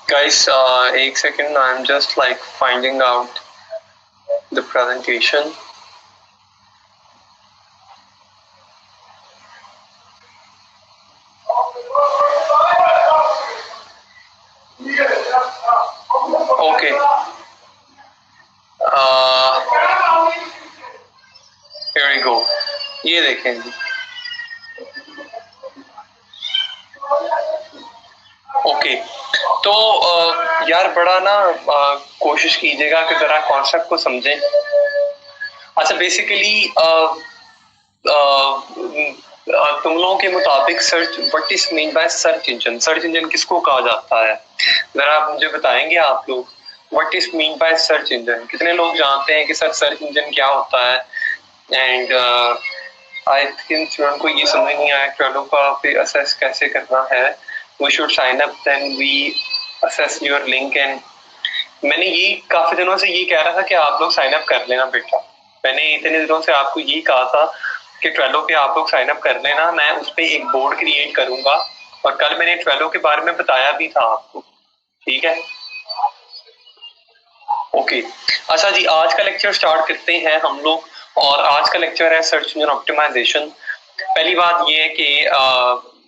Guys, एक second, I'm just like finding out the presentation. Okay. Here we go. ये देखें जी. Okay, तो यार बड़ा ना कोशिश कीजिएगा कि जरा कॉन्सेप्ट को समझें. अच्छा, बेसिकली तुम लोगों के मुताबिक search, what is mean by search engine? Search engine किसको कहा जाता है? जरा आप मुझे बताएंगे आप लोग, what is mean by search engine? कितने लोग जानते हैं कि सर सर्च इंजन क्या होता है? एंड आई थिंक स्टूडेंट को ये समझ नहीं आया ट्वेल्व का पे असेस कैसे करना है. We should sign up, then we assess your link. And मैंने ये काफी दिनों से ये कह रहा था कि आप लोग साइन अप कर लेना बेटा. मैंने इतने दिनों से आपको ये कहा था कि ट्वेल्व पे आप लोग साइन अप कर लेना. मैं उस पर एक बोर्ड क्रिएट करूंगा और कल मैंने ट्वेल्व के बारे में बताया भी था आपको. ठीक है, ओके. अच्छा जी, आज का लेक्चर स्टार्ट करते हैं हम लोग. और आज का लेक्चर है सर्च इंजन ऑप्टिमाइजेशन. पहली बात ये है कि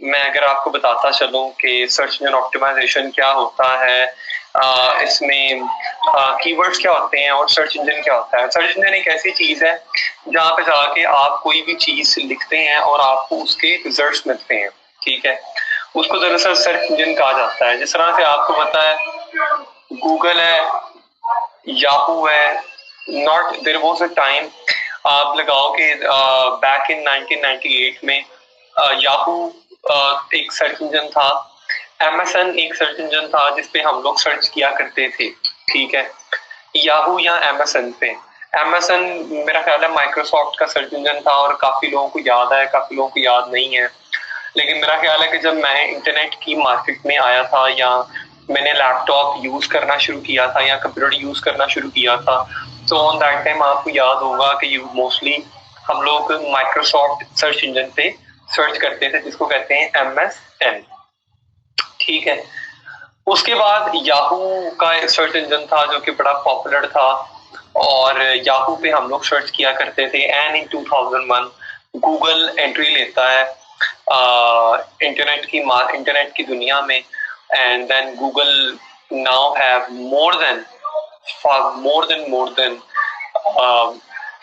मैं अगर आपको बताता चलूं कि सर्च इंजन ऑप्टिमाइजेशन क्या होता है, इसमें कीवर्ड्स क्या होते हैं और सर्च इंजन क्या होता है. सर्च इंजन एक ऐसी चीज है जहां पे जाके आप कोई भी चीज लिखते हैं और आपको उसके रिजल्ट्स मिलते हैं. ठीक है, उसको दरअसल सर्च इंजन कहा जाता है. जिस तरह से आपको पता है गूगल है, याहू है. Not there was a time, आप लगाओ कि बैक इन 1998 में याहू एक सर्च इंजन था. एमएसएन एक सर्च इंजन था जिसपे हम लोग सर्च किया करते थे. ठीक है, याहू या एमएसएन पे. एमएसएन मेरा ख्याल है माइक्रोसॉफ्ट का सर्च इंजन था और काफी लोगों को याद है, काफी लोगों को याद नहीं है. लेकिन मेरा ख्याल है कि जब मैं इंटरनेट की मार्केट में आया था या मैंने लैपटॉप यूज करना शुरू किया था या कंप्यूटर यूज करना शुरू किया था, तो ऑन दैट टाइम आपको याद होगा कि मोस्टली हम लोग माइक्रोसॉफ्ट सर्च इंजन पे सर्च करते थे जिसको कहते हैं एमएसएन. ठीक है, उसके बाद याहू का एक सर्च इंजन था जो कि बड़ा पॉपुलर था और याहू पे हम लोग सर्च किया करते थे. एंड इन 2001 गूगल एंट्री लेता है इंटरनेट की दुनिया में. And then Google now have more than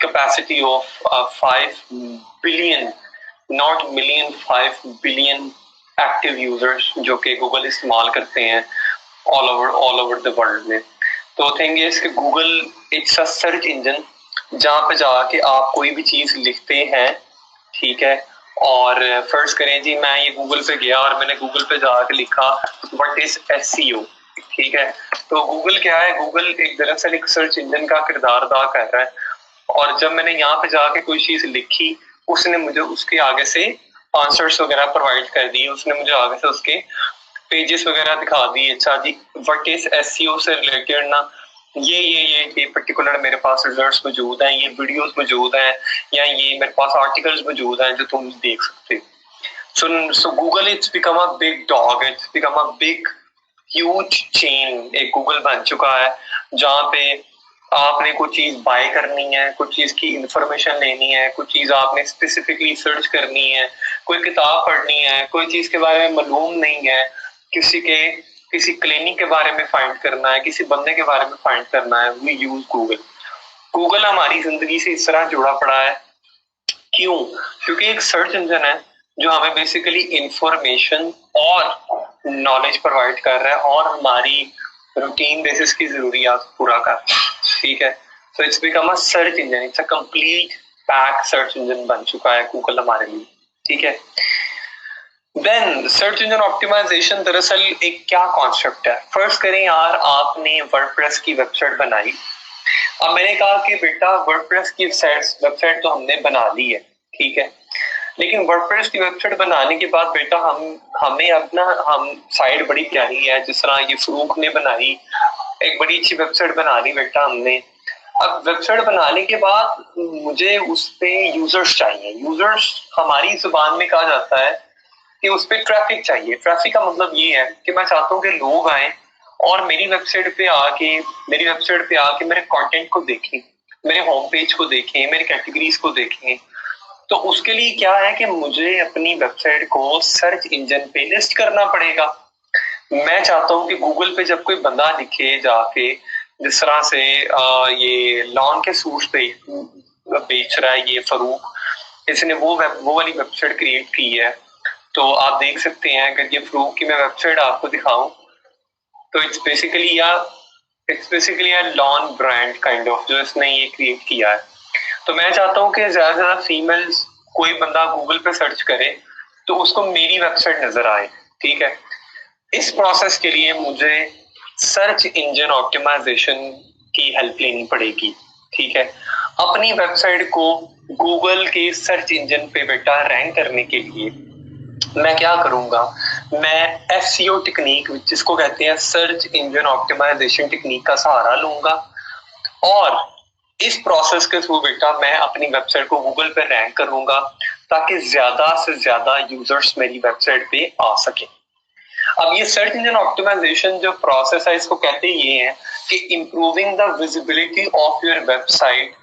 capacity of 5 billion, not million, 5 billion active users जो कि गूगल इस्तेमाल करते हैं ऑल ओवर द वर्ल्ड में. तो थिंग इज कि Google it's a search engine जहां पे जाके आप कोई भी चीज लिखते हैं. ठीक है, और फर्स्ट करें जी, मैं ये गूगल पे गया और मैंने गूगल पे जाके लिखा व्हाट इज एसईओ. ठीक है, तो गूगल क्या है? गूगल एक दरअसल एक सर्च इंजन का किरदार अदा कर रहा है. और जब मैंने यहाँ पे जाके कोई चीज लिखी, उसने मुझे उसके आगे से आंसर्स वगैरह प्रोवाइड कर दिए. उसने मुझे आगे से उसके पेजेस वगैरह दिखा दिए. अच्छा जी, व्हाट इज एसईओ से रिलेटेड ना ये पर्टिकुलर मेरे पास रिजल्ट्स मौजूद हैं, ये वीडियोस मौजूद हैं, या ये मेरे पास आर्टिकल्स मौजूद हैं जो तुम देख सकते हो. सो Google it's become a big dog, it's become a big huge chain. एक गूगल बन चुका है जहाँ पे आपने कुछ चीज बाय करनी है, कुछ चीज की इंफॉर्मेशन लेनी है, कुछ चीज आपने स्पेसिफिकली सर्च करनी है, कोई किताब पढ़नी है, कोई चीज के बारे में मालूम नहीं है, किसी क्लिनिक के बारे में फाइंड करना है, किसी बंदे के बारे में फाइंड करना है, वी यूज गूगल. गूगल हमारी जिंदगी से इस तरह जुड़ा पड़ा है. क्यों? क्योंकि एक सर्च इंजन है जो हमें बेसिकली इंफॉर्मेशन और नॉलेज प्रोवाइड कर रहा है और हमारी रूटीन बेसिस की जरूरियात पूरा कर रहा है. ठीक है, so it's become a search engine, it's a complete pack search engine बन चुका है गूगल हमारे लिए. ठीक है, देन सर्च इंजन ऑप्टिमाइजेशन दरअसल एक क्या कॉन्सेप्ट है? फर्स्ट करें यार, आपने वर्डप्रेस की वेबसाइट बनाई. अब मैंने कहा कि बेटा वर्डप्रेस की वेबसाइट तो हमने बना ली है. ठीक है, लेकिन वर्डप्रेस की वेबसाइट बनाने के बाद बेटा हमें अपना हम साइट बड़ी प्यारी है जिस तरह ये फरूक ने बनाई, एक बड़ी अच्छी वेबसाइट बना ली बेटा हमने. अब वेबसाइट बनाने के बाद मुझे उस पे यूजर्स चाहिए. यूजर्स हमारी जुबान में कहा जाता है कि उस पर ट्रैफिक चाहिए। ट्रैफिक का मतलब ये है कि मैं चाहता हूँ कि लोग आए और मेरी वेबसाइट पे आके मेरे कंटेंट को देखें, मेरे होम पेज को देखें, मेरे कैटेगरीज को देखें। तो उसके लिए क्या है कि मुझे अपनी वेबसाइट को सर्च इंजन पे लिस्ट करना पड़ेगा। मैं चाहता हूँ कि गूगल पे जब कोई बंदा लिखे जाके, जिस तरह से ये लॉन के सूट्स पे बेच रहा है ये फरूक, इसने वो वाली वेबसाइट क्रिएट की है। तो आप देख सकते हैं अगर ये फरूक की मैं वेबसाइट आपको दिखाऊं तो it's basically lawn brand kind of जो इसने ये क्रिएट किया है। तो मैं चाहता हूँ कि ज्यादा से ज्यादा फीमेल्स कोई बंदा गूगल पे सर्च करे तो उसको मेरी वेबसाइट नजर आए। ठीक है, इस प्रोसेस के लिए मुझे सर्च इंजन ऑप्टिमाइजेशन की हेल्प लेनी पड़ेगी। ठीक है, अपनी वेबसाइट को गूगल के सर्च इंजन पे बेटा रैंक करने के लिए मैं क्या करूंगा, मैं एसईओ टेक्निक जिसको कहते हैं सर्च इंजन ऑप्टिमाइजेशन टेक्निक का सहारा लूंगा और इस प्रोसेस के थ्रू बेटा मैं अपनी वेबसाइट को गूगल पे रैंक करूंगा ताकि ज्यादा से ज्यादा यूजर्स मेरी वेबसाइट पे आ सके। अब ये सर्च इंजन ऑप्टिमाइजेशन जो प्रोसेस है इसको कहते ये है कि improving the visibility of your website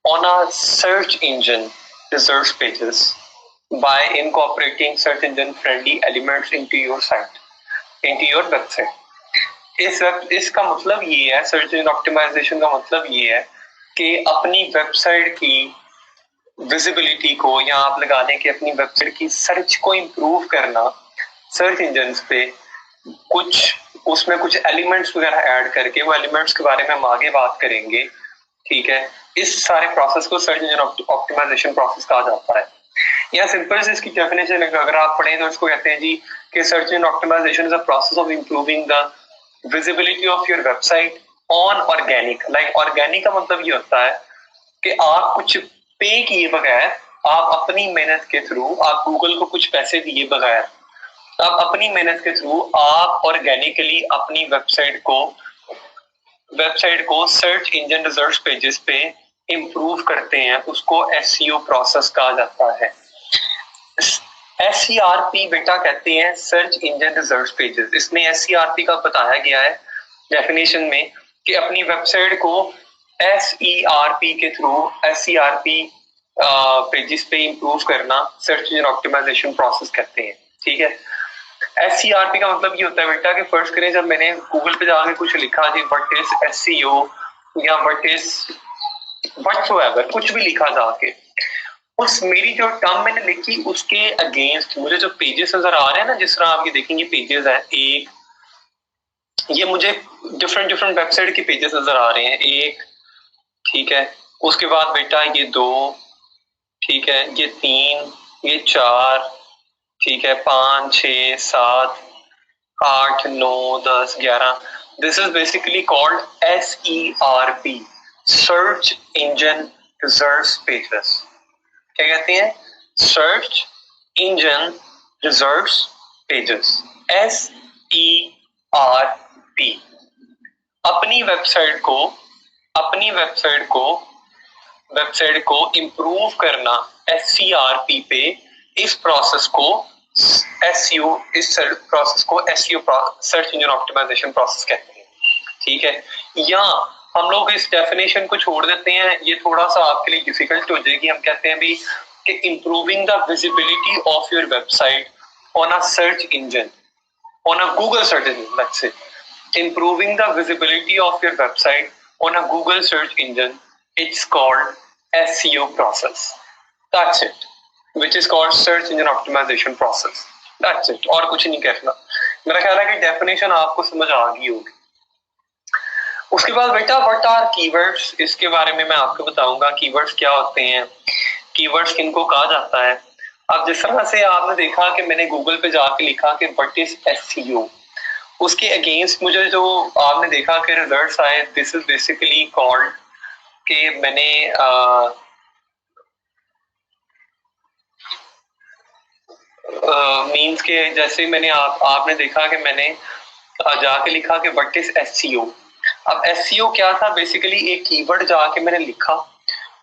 on a search engine research pages by incorporating search engine friendly elements into your site, into your website। इसका मतलब ये है, सर्च इंजन ऑप्टिमाइजेशन का मतलब ये है कि अपनी वेबसाइट की विजिबिलिटी को या आप लगा लें कि अपनी वेबसाइट की सर्च को इंप्रूव करना सर्च इंजन पे उसमें कुछ एलिमेंट्स वगैरह ऐड करके, वो एलिमेंट्स के बारे में हम आगे बात करेंगे। ठीक है, इस सारे प्रोसेस को सर्च इंजन ऑप्टिमाइजेशन प्रोसेस कहा जाता है। या सिंपल से इसकी डेफिनेशन अगर आप पढ़ें तो इसको कहते हैं जी कि search engine optimisation is a process of improving the visibility of your website on organic. Like organic का मतलब ये होता है कि आप कुछ पे किए बगैर, आप अपनी मेहनत के थ्रू, आप गूगल को कुछ पैसे दिए बगैर, आप अपनी मेहनत के थ्रू आप ऑर्गेनिकली अपनी वेबसाइट को सर्च इंजन रिजल्ट्स पेजेस पे इंप्रूव करते हैं, उसको एसईओ प्रोसेस कहा जाता है। एसईआरपी बेटा कहते हैं सर्च इंजन रिजल्ट्स पेजेस। इसमें एसईआरपी का बताया गया है डेफिनेशन में कि अपनी वेबसाइट को एसईआरपी के थ्रू एसईआरपी पेजेस पे इंप्रूव करना सर्च इंजन ऑप्टिमाइजेशन प्रोसेस कहते हैं। ठीक है, एसईआरपी का मतलब ये होता है बेटा कि फर्स्ट करें जब मैंने गूगल पे जाके कुछ लिखा जी व्हाट इज एसईओ या व्हाट इज व्हाटसोएवर, कुछ भी लिखा जाके, उस मेरी जो टर्म मैंने लिखी उसके अगेंस्ट मुझे जो पेजेस नजर आ रहे हैं ना, जिस तरह आप ये देखेंगे पेजेस है एक, ये मुझे डिफरेंट डिफरेंट वेबसाइट के पेजेस नजर आ रहे हैं एक। ठीक है, उसके बाद बेटा ये दो, ठीक है, ये तीन, ये चार, ठीक है, 5 6 7 8 9 10 11। This is basically called SERP, search engine results pages. क्या कहते हैं? Search engine results pages, SERP। अपनी वेबसाइट को इंप्रूव करना SERP पे, इस प्रोसेस को SEO, इस प्रोसेस को SEO search engine optimisation process कहते हैं। ठीक है, या हम लोग इस डेफिनेशन को छोड़ देते हैं, ये थोड़ा सा आपके लिए डिफिकल्ट हो जाएगी। हम कहते हैं भी कि improving the visibility of your website on a search engine, on a Google search engine, let's say improving the visibility of your website on a Google search engine, it's called SEO process. That's it, which is called search engine optimization process. That's it, और कुछ नहीं कहना। मेरा ख्याल है कि definition आपको समझ आ गई होगी। उसके बाद बेटा व्हाट आर कीवर्ड्स, इसके बारे में मैं आपको बताऊंगा कीवर्ड्स क्या होते हैं, कीवर्ड्स किनको कहा जाता है। अब जिस तरह से आपने देखा कि मैंने गूगल पे जाके लिखा कि व्हाट इज SEO, उसके अगेंस्ट मुझे जो आपने देखा कि रिजल्ट्स आए, दिस इज बेसिकली कॉल्ड कि मैंने मींस के जैसे मैंने आपने देखा कि मैंने जाके लिखा कि व्हाट इज SEO। अब SEO क्या था, बेसिकली एक कीवर्ड जाके मैंने लिखा,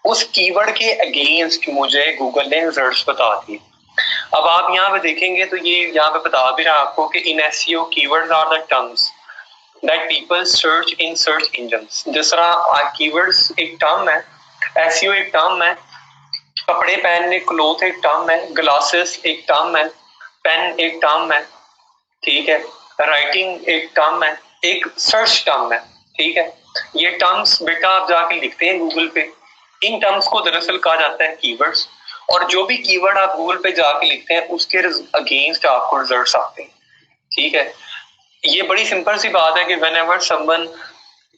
उस कीवर्ड के अगेंस्ट मुझे गूगल ने रिजल्ट्स बता दिए। अब आप यहाँ पे देखेंगे तो ये यहाँ पे बता भी रहा आपको कि इन SEO keywords are the terms that people search in search engines. जिस तरह कीवर्ड्स एक टर्म है, एसईओ एक टर्म है, कपड़े पहनने क्लोथ एक टर्म है, ग्लासेस एक टर्म है, पेन एक टर्म है, ठीक है, राइटिंग एक टर्म है, एक सर्च टर्म है, ठीक है। ये टर्म्स बेटा आप जाके लिखते हैं गूगल पे, इन टर्म्स को दरअसल कहा जाता है कीवर्ड्स। और जो भी कीवर्ड आप गूगल पे जाके लिखते हैं उसके अगेंस्ट आपको रिजल्ट्स आते हैं, ठीक है। ये बड़ी सिंपल सी बात है कि whenever someone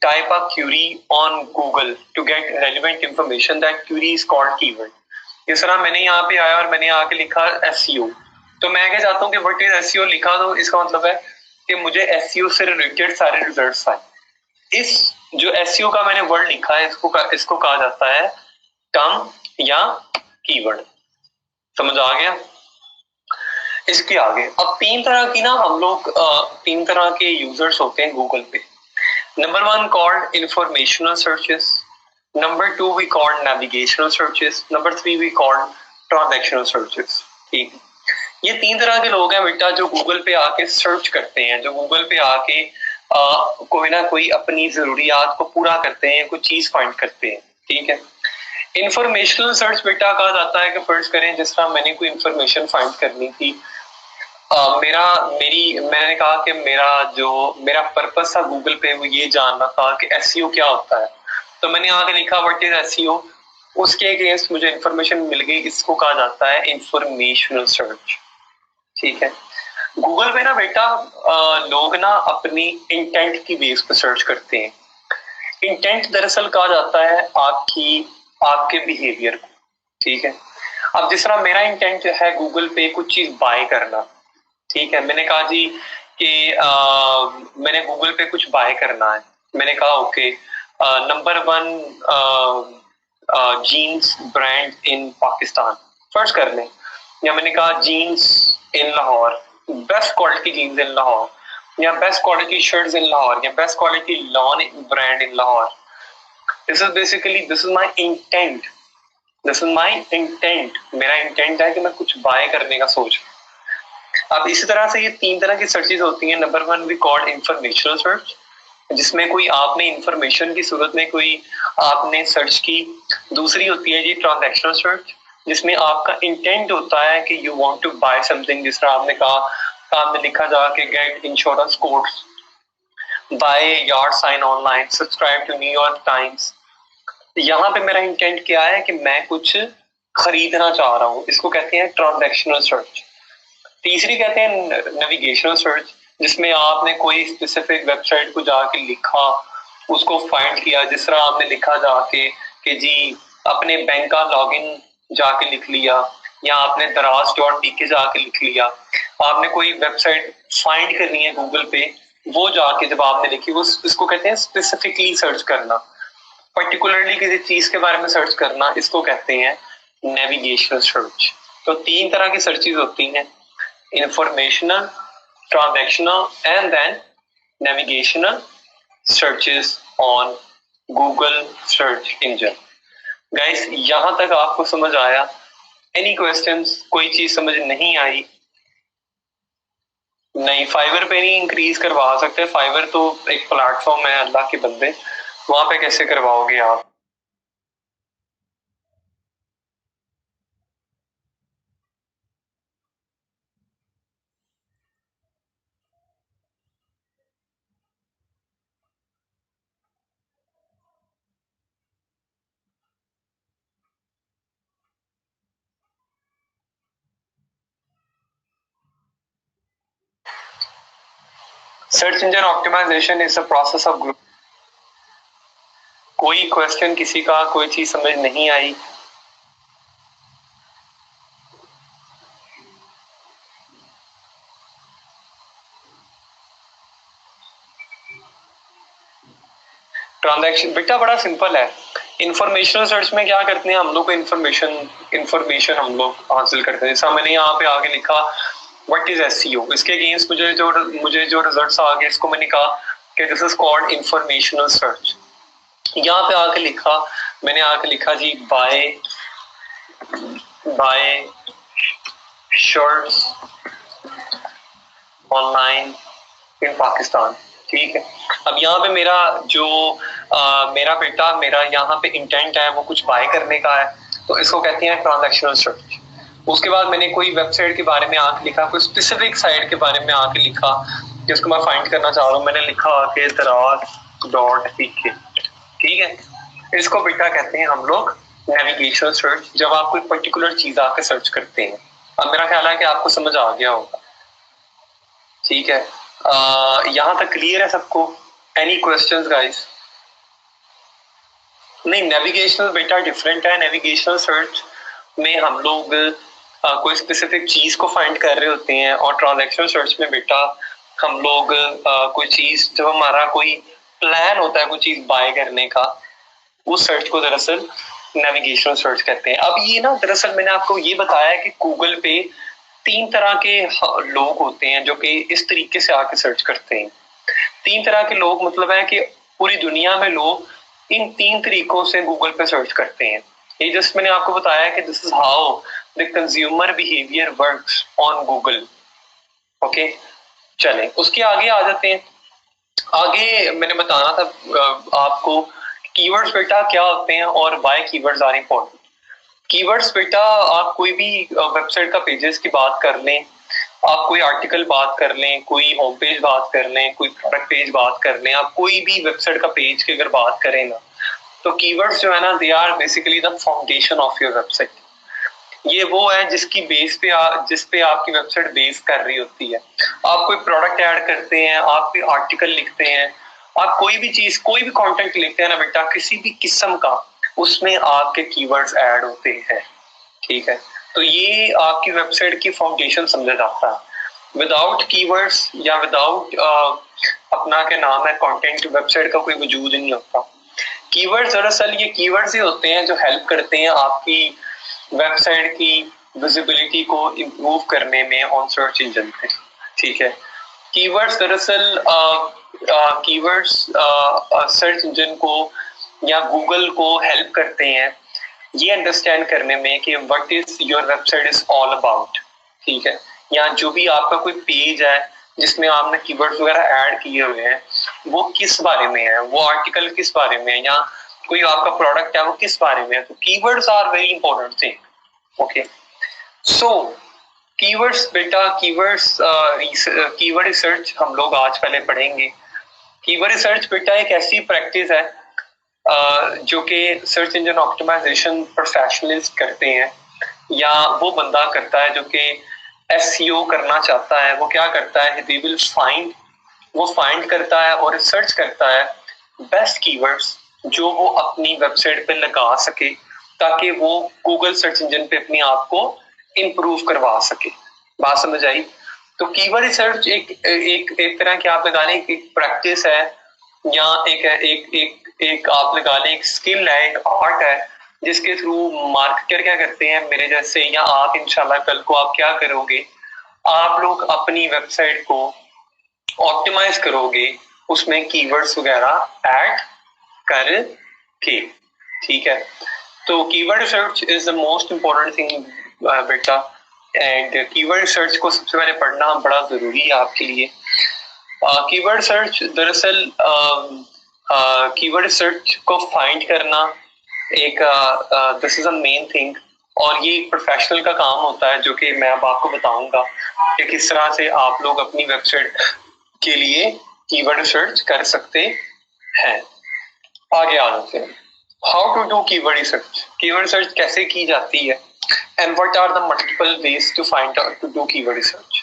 type a query on Google to get relevant information, that query is called keyword. इस तरह मैंने यहाँ पे आया और मैंने आके लिखा एसईओ, तो मैं क्या चाहता हूँ कि व्हाट इज एसईओ लिखा, तो इसका मतलब है कि मुझे एसईओ से रिलेटेड सारे रिजल्ट्स आए। इस जो एसईओ का मैंने वर्ड लिखा है इसको कहा जाता है टर्म या कीवर्ड। समझ आ गया? इसके आगे अब तीन तरह की ना हम लोग तीन तरह के यूजर्स होते हैं गूगल पे। Number one called informational searches, number two we called navigational searches, number three we called transactional searches. ठीक है, ये तीन तरह के लोग हैं बेटा जो गूगल पे आके सर्च करते हैं, जो गूगल पे आके कोई ना कोई अपनी जरूरियात को पूरा करते हैं, कोई चीज फाइंड करते हैं, ठीक है। इंफॉर्मेशनल सर्च बेटा कहा जाता है कि फर्ज करें जिस तरह मैंने कोई इंफॉर्मेशन फाइंड करनी थी, मैंने कहा कि मेरा पर्पस था गूगल पे वो ये जानना था कि एसईओ क्या होता है, तो मैंने आगे लिखा व्हाट इज एसईओ, उसके अगेंस्ट मुझे इंफॉर्मेशन मिल गई, इसको कहा जाता है इंफॉर्मेशनल सर्च, ठीक है। गूगल पे ना बेटा लोग ना अपनी इंटेंट की बेस पर सर्च करते हैं। इंटेंट दरअसल कहा जाता है आपके बिहेवियर को, ठीक है। अब जिस तरह मेरा इंटेंट है गूगल पे कुछ चीज बाय करना, ठीक है, मैंने कहा जी कि मैंने गूगल पे कुछ बाय करना है, मैंने कहा okay number one jeans brand in Pakistan फर्ज कर लें, या मैंने कहा jeans in Lahore, best quality jeans in Lahore, या best quality shirts in Lahore, या best quality lawn brand in Lahore. This is my intent, this is my intent, मेरा इंटेंट है कि मैं कुछ बाय करने का सोच। अब इसी तरह से ये तीन तरह की सर्चेज होती हैं। Number one we called informational search, जिसमें कोई आपने इंफॉर्मेशन की सूरत में कोई आपने सर्च की। दूसरी होती है जी ट्रांजैक्शनल सर्च, जिसमें आपका इंटेंट होता है कि you want to buy something, जिस तरह आपने कहा, आपने लिखा जा के get insurance quotes, buy yard sign online, subscribe to New York Times. यहाँ पे मेरा इंटेंट क्या है कि मैं कुछ खरीदना चाह रहा हूँ, इसको कहते हैं ट्रांजैक्शनल सर्च। तीसरी कहते हैं नेविगेशनल सर्च, जिसमें आपने कोई स्पेसिफिक वेबसाइट को जाके लिखा, उसको फाइंड किया, जिस तरह आपने लिखा जाके कि जी अपने बैंक का लॉगिन जाके लिख लिया, या आपने दराज.pk जाके लिख लिया, आपने कोई वेबसाइट फाइंड करनी है गूगल पे, वो जाके जब आपने लिखी, वो इसको कहते हैं स्पेसिफिकली सर्च करना, पर्टिकुलरली किसी चीज के बारे में सर्च करना, इसको कहते हैं नेविगेशनल सर्च। तो तीन तरह की सर्चेज होती हैं, informational, transactional, and then navigational searches on Google search engine. Guys, यहां तक आपको समझ आया? Any questions? कोई चीज समझ नहीं आई? नहीं, फाइवर पे नहीं इंक्रीज करवा सकते, फाइवर तो एक प्लेटफॉर्म है अल्लाह के बंदे, वहां पे कैसे करवाओगे आप? Search engine optimisation is the process of group. कोई क्वेश्चन किसी का, कोई चीज समझ नहीं आई? ट्रांजैक्शन बेटा बड़ा सिंपल है। इंफॉर्मेशनल सर्च में क्या करते हैं हम लोग को, इंफॉर्मेशन हम लोग हासिल करते हैं। जैसा मैंने यहाँ पे आगे लिखा व्हाट इज एसईओ, इसके अगेंस्ट मुझे जो रिजल्ट्स आ गए, इसको मैंने कहा कि this is called informational search. यहाँ पे आके लिखा, मैंने आके लिखा जी buy shirts online in Pakistan. ठीक है, अब यहाँ पे मेरा जो मेरा बेटा मेरा यहाँ पे इंटेंट है वो कुछ बाय करने का है, तो इसको कहते हैं ट्रांजैक्शनल सर्च। उसके बाद मैंने कोई वेबसाइट के बारे में आके लिखा, कोई स्पेसिफिक साइट के बारे में आके लिखा जिसको मैं फाइंड करना चाह रहा हूँ, मैंने लिखा आके दराज.pk। ठीक है, इसको बेटा कहते हैं हम लोग नेविगेशनल सर्च, जब आप कोई पर्टिकुलर चीज आके सर्च करते हैं। अब मेरा ख्याल है कि आपको समझ आ गया होगा। ठीक है, यहाँ तक क्लियर है सबको? Any questions guys? नहीं, नेविगेशनल बेटा डिफरेंट है। नेविगेशनल सर्च में हम लोग कोई स्पेसिफिक चीज को फाइंड कर रहे होते हैं, और ट्रांजैक्शनल सर्च में बेटा हम लोग कोई चीज, जब हमारा कोई प्लान होता है कोई चीज बाय करने का, उस सर्च को दरअसल नेविगेशनल सर्च कहते हैं। अब ये ना दरअसल मैंने आपको ये बताया है कि गूगल पे 3 तरह के लोग होते हैं जो कि इस तरीके से आके सर्च करते हैं। 3 तरह के लोग मतलब है कि पूरी दुनिया में लोग इन 3 तरीकों से गूगल पे सर्च करते हैं। ये जस्ट मैंने आपको बताया कि this is how the consumer behaviour works on Google. Okay, चलें उसके आगे आ जाते हैं। आगे मैंने बताना था आपको कीवर्ड्स बेटा क्या होते हैं और why keywords are important. Keywords बेटा आप कोई भी वेबसाइट का पेजेस की बात कर लें, आप कोई आर्टिकल बात कर लें, कोई होम पेज बात कर लें, कोई प्रोडक्ट पेज बात कर लें, आप कोई भी वेबसाइट का पेज की अगर बात करें ना, तो कीवर्ड्स जो है ना, they are basically the foundation of your website. ये वो है जिसकी बेस पे जिस पे आपकी वेबसाइट बेस कर रही होती है। आप कोई प्रोडक्ट ऐड करते हैं, आप कोई आर्टिकल लिखते हैं, आप कोई भी चीज, कोई भी कंटेंट लिखते हैं ना बेटा, किसी भी किस्म का, उसमें आपके कीवर्ड्स ऐड होते हैं। ठीक है, तो ये आपकी वेबसाइट की फाउंडेशन समझा जाता है। विदाउट कीवर्ड्स या विदाउट अपना क्या नाम है कंटेंट, वेबसाइट का कोई वजूद नहीं होता। कीवर्ड्स दरअसल ये कीवर्ड्स ही होते हैं जो हेल्प करते हैं आपकी वेबसाइट की विजिबिलिटी को इम्प्रूव करने में ऑन सर्च इंजन पे। ठीक है, कीवर्ड्स दरअसल कीवर्ड्स सर्च इंजन को या गूगल को हेल्प करते हैं ये अंडरस्टैंड करने में कि what is your website is all about. ठीक है, या जो भी आपका कोई पेज है जिसमें आपने कीवर्ड्स वगैरह ऐड किए हुए हैं, वो किस बारे में है, वो आर्टिकल किस बारे में है, या कोई आपका प्रोडक्ट है वो किस बारे में है। तो keywords are very important thing. Okay, so keywords बेटा, कीवर्ड्स कीवर्ड रिसर्च हम लोग आज पहले पढ़ेंगे। कीवर्ड रिसर्च बेटा एक ऐसी प्रैक्टिस है जो कि सर्च इंजन ऑप्टिमाइजेशन प्रोफेशनलिस्ट करते हैं, या वो बंदा करता है जो कि एसईओ करना चाहता है। वो क्या करता है, दे विल फाइंड, वो फाइंड करता है और रिसर्च करता है बेस्ट कीवर्ड्स जो वो अपनी वेबसाइट पे लगा सके, ताकि वो गूगल सर्च इंजन पे अपने आप को इम्प्रूव करवा सके। बात समझ आई? तो कीवर्ड रिसर्च एक तरह की आप लगा लें एक प्रैक्टिस है, या एक आप लगा लें एक स्किल है, एक आर्ट है, जिसके थ्रू मार्केटर क्या करते हैं मेरे जैसे, या आप इंशाल्लाह कल को आप क्या करोगे, आप लोग अपनी वेबसाइट को ऑप्टिमाइज करोगे, उसमें कीवर्ड्स वगैरह ऐड करके। ठीक है, तो keyword research is the most important thing बेटा, एंड कीवर्ड रिसर्च को सबसे पहले पढ़ना बड़ा जरूरी है आपके लिए। कीवर्ड सर्च दरअसल कीवर्ड सर्च को फाइंड करना एक this is a main thing, और ये प्रोफेशनल का काम होता है जो कि मैं अब आपको बताऊंगा कि किस तरह से आप लोग अपनी वेबसाइट के लिए कीवर्ड सर्च कर सकते हैं। आगे आ जाते हैं, how to do keyword research. Keyword search कैसे की जाती है, and what are the multiple ways to find out to do keyword research.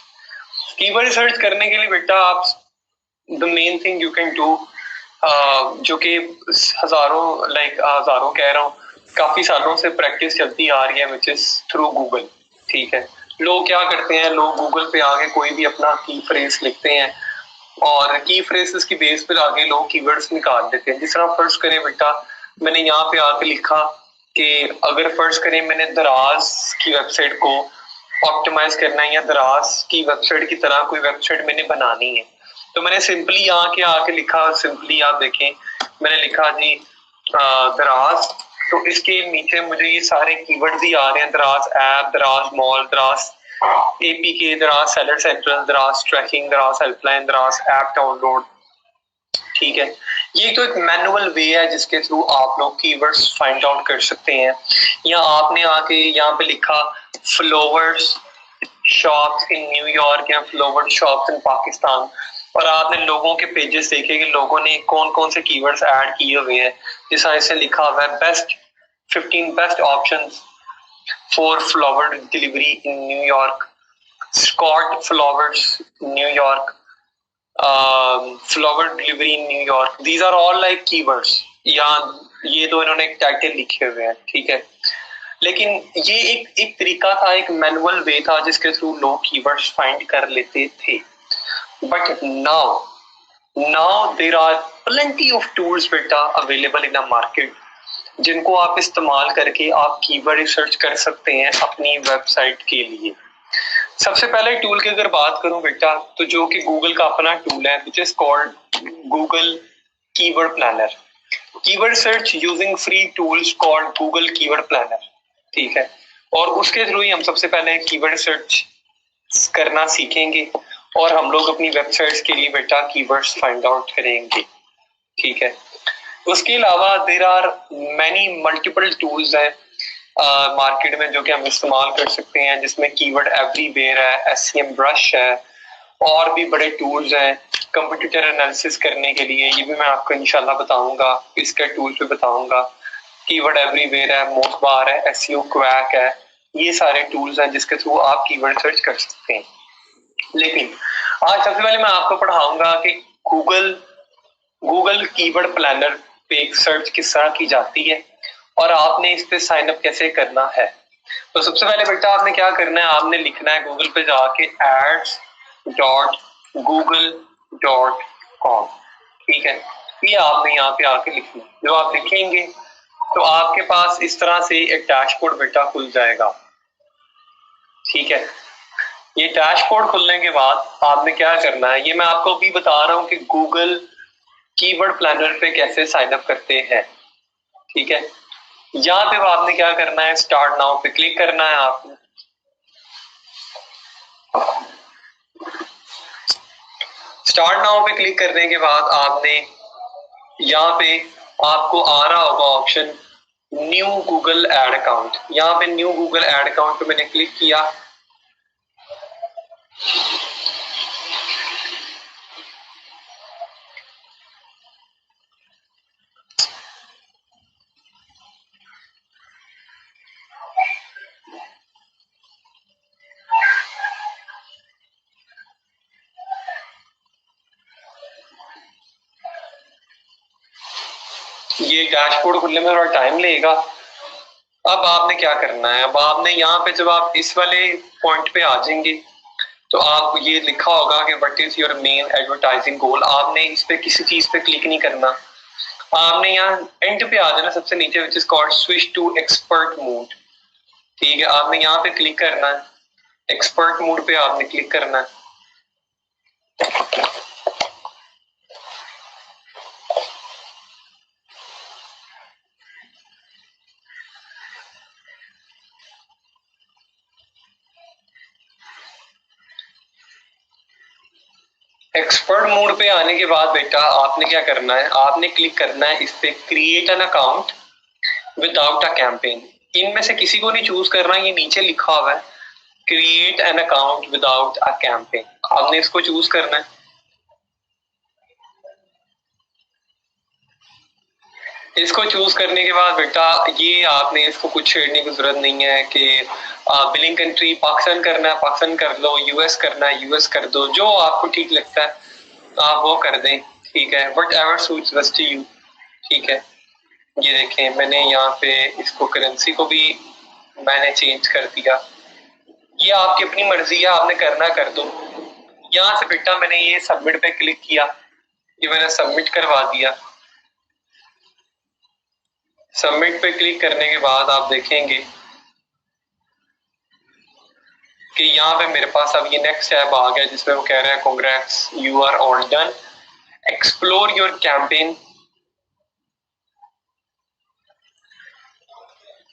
Keyword research करने के लिए बेटा आप the main thing you can do, जो कि हजारों कह रहा हूँ, काफी सालों से प्रैक्टिस चलती आ रही है, विच इज थ्रू गूगल। ठीक है, लोग क्या करते हैं, लोग गूगल पे आगे कोई भी अपना की फ्रेज लिखते हैं, और की फ्रेजेस की बेस पर आगे लोग कीवर्ड्स निकाल देते हैं। जिस तरह फर्ज करें बेटा, मैंने यहाँ पे आके लिखा कि अगर फर्ज करें मैंने दराज की वेबसाइट को ऑप्टिमाइज करना है, या दराज की वेबसाइट की तरह कोई वेबसाइट मैंने बनानी है, तो मैंने सिंपली यहाँ के आके लिखा, सिंपली आप देखें मैंने लिखा जी दराज, तो इसके नीचे मुझे ये सारे कीवर्ड्स ही आ रहे हैं, दराज ऐप, दराज मॉल, दराज APK, दराज सेलर सेंट्रल, दराज ट्रैकिंग, दराज हेल्पलाइन, दराज ऐप डाउनलोड। ठीक है, ये तो एक मैनुअल वे है जिसके थ्रू आप लोग कीवर्ड्स फाइंड आउट कर सकते हैं। या आपने आके यहाँ पे लिखा फ्लावर्स शॉप्स इन न्यूयॉर्क या फ्लावर शॉप्स इन पाकिस्तान, और आपने लोगों के पेजेस देखे कि लोगों ने कौन कौन से कीवर्ड्स ऐड किए हुए हैं। जिस तरह से लिखा हुआ है best 15 best options for flower delivery in New York, Scott flowers New York, flower delivery in New York, these are all like keywords. या ये तो इन्होंने एक टाइटल लिखे हुए हैं, ठीक है। लेकिन ये एक तरीका था, एक मैनुअल वे था जिसके थ्रू लोग कीवर्ड्स फाइंड कर लेते थे। But now there are plenty of tools बेटा अवेलेबल इन अ मार्केट, जिनको आप इस्तेमाल करके आप कीवर्ड रिसर्च कर सकते हैं अपनी वेबसाइट के लिए। सबसे पहले टूल की अगर बात करूं बेटा, तो जो कि गूगल का अपना टूल है which is called Google keyword planner. Keyword search using free tools called Google keyword planner, ठीक है। और उसके थ्रू ही हम सबसे पहले कीवर्ड सर्च करना सीखेंगे और हम लोग अपनी वेबसाइट्स के लिए बेटा कीवर्ड्स फाइंड आउट करेंगे, ठीक है। उसके अलावा there are many multiple tools हैं मार्केट में जो कि हम इस्तेमाल कर सकते हैं, जिसमें कीवर्ड एवरीवेयर है, एससीएम ब्रश है, और भी बड़े टूल्स हैं कंप्यूटर एनालिसिस करने के लिए। ये भी मैं आपको इंशाल्लाह बताऊंगा, इसके टूल पे बताऊंगा। कीवर्ड एवरीवेयर है, मोसबार है, एसईओ क्वैक है, ये सारे टूल्स हैं जिसके थ्रू आप कीवर्ड सर्च कर सकते हैं। लेकिन आज सबसे पहले मैं आपको पढ़ाऊंगा कि गूगल कीवर्ड प्लानर पे सर्च किस तरह की जाती है और आपने इस पे साइन अप कैसे करना है। तो सबसे पहले बेटा आपने क्या करना है, आपने लिखना है गूगल पे जाके ads.google.com, ठीक है। ये आपने यहाँ पे आके लिखना। जो आप लिखेंगे तो आपके पास इस तरह से एक डैशबोर्ड बेटा खुल जाएगा, ठीक है। ये डैशबोर्ड खुलने के बाद आपने क्या करना है, ये मैं आपको अभी बता रहा हूँ कि गूगल कीवर्ड प्लानर पे कैसे साइन अप करते हैं, ठीक है। यहाँ पे आपने क्या करना है, स्टार्ट नाउ पे क्लिक करना है आपने। स्टार्ट नाउ पे क्लिक करने के बाद आपने यहाँ पे आपको आ रहा होगा option new Google ad account. यहाँ पे न्यू गूगल एड अकाउंट पे मैंने क्लिक किया। ये डैशबोर्ड खुलने में थोड़ा टाइम लगेगा। अब आपने क्या करना है, अब आपने यहाँ पे जब आप इस वाले पॉइंट पे आ जाएंगे तो आप ये लिखा होगा कि what is your main advertising goal. आपने इस पे किसी चीज पे क्लिक नहीं करना, आपने यहाँ एंड पे आ जाना सबसे नीचे which is called switch to expert mode, ठीक है। आपने यहाँ पे क्लिक करना है, एक्सपर्ट मोड पे आपने क्लिक करना है। एक्सपर्ट मोड पे आने के बाद बेटा आपने क्या करना है, आपने क्लिक करना है इस पे create an account without a campaign. इनमें से किसी को नहीं चूज करना, ये नीचे लिखा हुआ है create an account without a campaign, आपने इसको चूज करना है। इसको चूज करने के बाद बेटा ये आपने इसको कुछ छेड़ने की जरूरत नहीं है कि बिलिंग कंट्री पाकिस्तान करना है पाकिस्तान कर लो, यूएस करना है यूएस कर दो, जो आपको ठीक लगता है आप वो कर दें, ठीक है। Whatever suits best to you, ठीक है। ये देखें मैंने यहाँ पे इसको करेंसी को भी मैंने चेंज कर दिया। ये आपकी अपनी मर्जी है, आपने करना कर दो। यहाँ से बेटा मैंने ये सबमिट पे क्लिक किया, ये मैंने सबमिट करवा दिया। सबमिट पे क्लिक करने के बाद आप देखेंगे कि यहाँ पे मेरे पास अब ये नेक्स्ट ऐप आ गया जिसमें वो कह रहे हैं congrats you are all done, explore your campaign.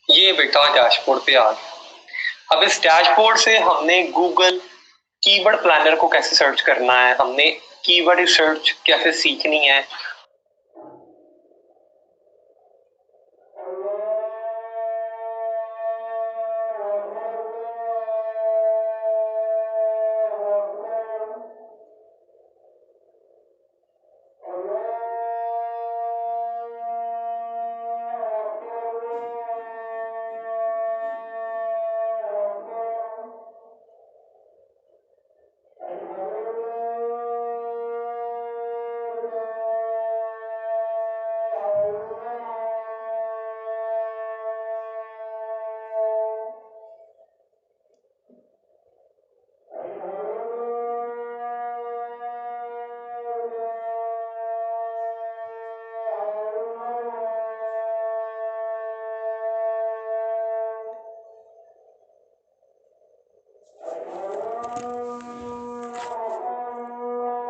ये बेटा डैशबोर्ड पे आ गया। अब इस डैशबोर्ड से हमने गूगल कीवर्ड प्लानर को कैसे सर्च करना है, हमने कीवर्ड रिसर्च कैसे सीखनी है,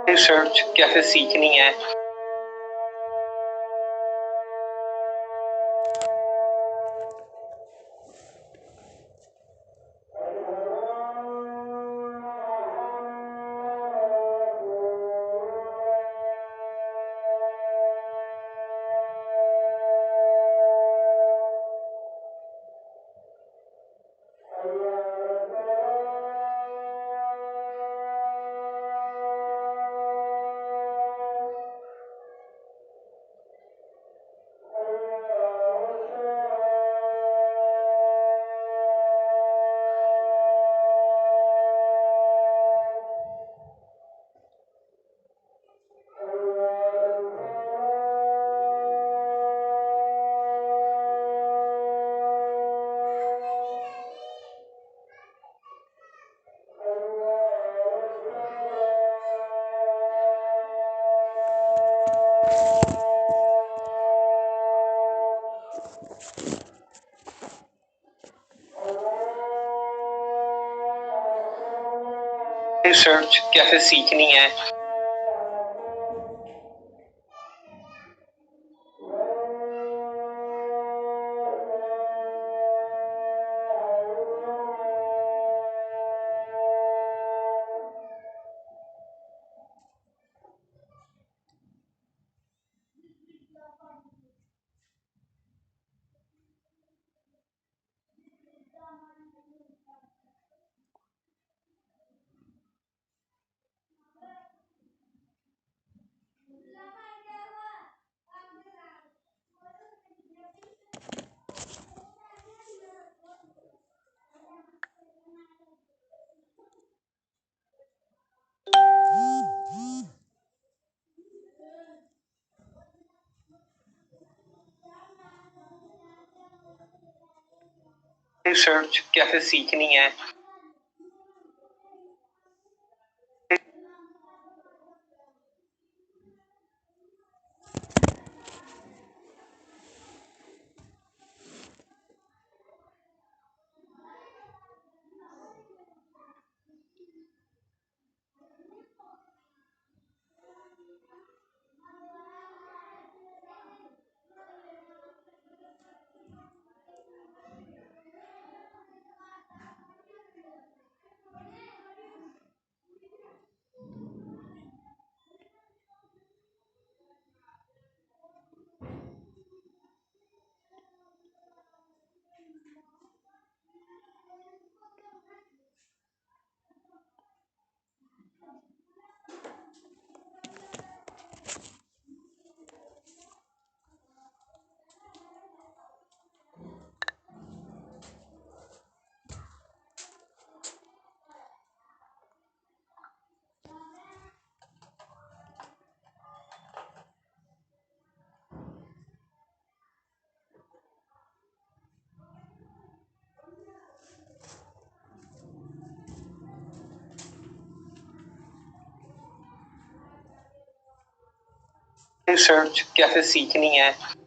रिसर्च कैसे सीखनी है, रिसर्च कैसे सीखनी है, रिसर्च कैसे सीखनी है, रिसर्च कैसे सीखनी है,